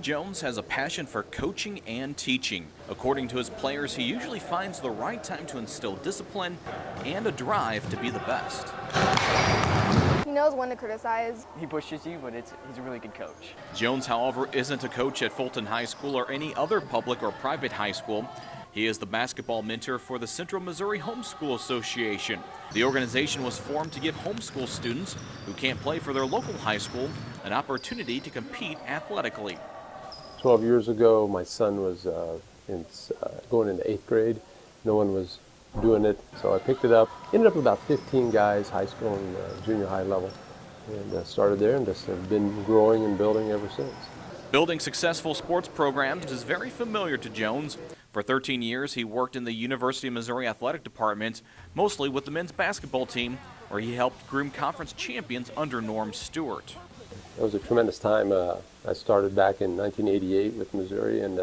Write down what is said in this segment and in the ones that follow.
Jones has a passion for coaching and teaching. According to his players, he usually finds the right time to instill discipline and a drive to be the best. He knows when to criticize. He pushes you, but he's a really good coach. Jones, however, isn't a coach at Fulton High School or any other public or private high school. He is the basketball mentor for the Central Missouri Homeschool Association. The organization was formed to give homeschool students who can't play for their local high school an opportunity to compete athletically. 12 years ago, my son was going into 8th grade. No one was doing it, so I picked it up. Ended up with about 15 guys, high school and junior high level, and started there and just have been growing and building ever since. Building successful sports programs is very familiar to Jones. For 13 years, he worked in the University of Missouri Athletic Department, mostly with the men's basketball team, where he helped groom conference champions under Norm Stewart. It was a tremendous time. I started back in 1988 with Missouri, and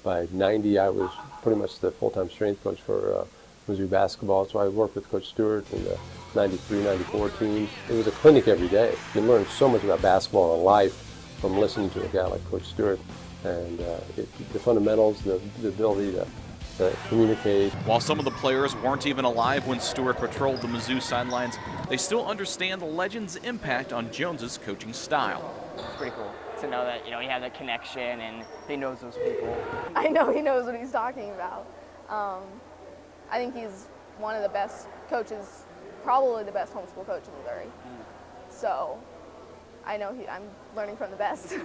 by 90 I was pretty much the full-time strength coach for Missouri basketball. So I worked with Coach Stewart and the 93, 94 teams. It was a clinic every day. You learn so much about basketball and life from listening to a guy like Coach Stewart, and the fundamentals, the ability to communicate. While some of the players weren't even alive when Stewart patrolled the Mizzou sidelines, they still understand the legend's impact on Jones's coaching style. It's pretty cool to know that, you have that connection and he knows those people. I know he knows what he's talking about. I think he's one of the best coaches, probably the best homeschool coach in Missouri. So I know I'm learning from the best.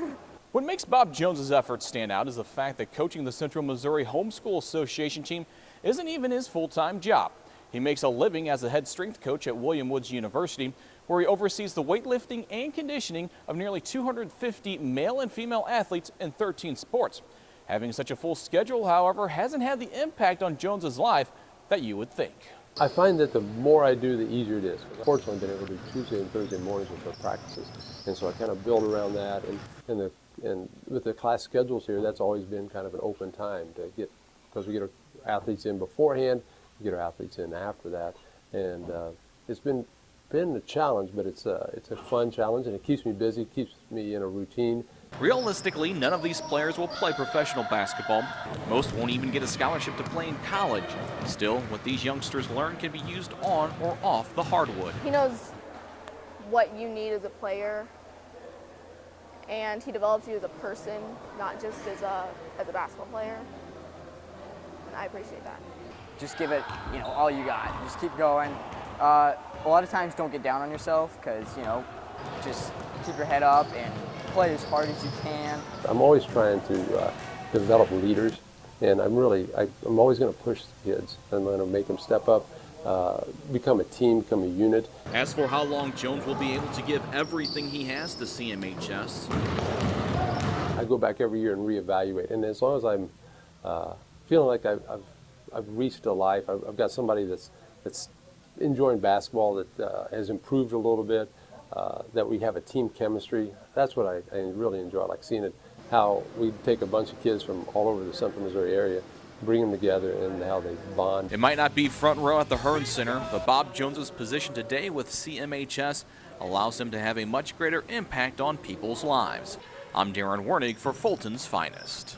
What makes Bob Jones's efforts stand out is the fact that coaching the Central Missouri Homeschool Association team isn't even his full-time job. He makes a living as a head strength coach at William Woods University, where he oversees the weightlifting and conditioning of nearly 250 male and female athletes in 13 sports. Having such a full schedule, however, hasn't had the impact on Jones's life that you would think. I find that the more I do, the easier it is. Fortunately, I've been able to do Tuesday and Thursday mornings with our practices, and so I kind of build around that. And with the class schedules here, that's always been kind of an open time to get, because we get our athletes in beforehand, we get our athletes in after that, and it's been a challenge, but it's a fun challenge, and it keeps me busy, keeps me in a routine. Realistically, none of these players will play professional basketball. Most won't even get a scholarship to play in college. Still, what these youngsters learn can be used on or off the hardwood. He knows what you need as a player, and he develops you as a person, not just as a basketball player. And I appreciate that. Just give it, all you got. Just keep going. A lot of times don't get down on yourself because, just keep your head up and play as hard as you can. I'm always trying to develop leaders, and I'm always going to push the kids. I'm going to make them step up, become a team, become a unit. As for how long Jones will be able to give everything he has to CMHS, I go back every year and reevaluate, and as long as I'm feeling like I've reached a life, I've got somebody that's enjoying basketball, that has improved a little bit, that we have a team chemistry. That's what I really enjoy. I like seeing it, how we take a bunch of kids from all over the Central Missouri area, bring them together, and how they bond. It might not be front row at the Hearn Center, but Bob Jones's position today with CMHS allows him to have a much greater impact on people's lives. I'm Darren Wernig for Fulton's Finest.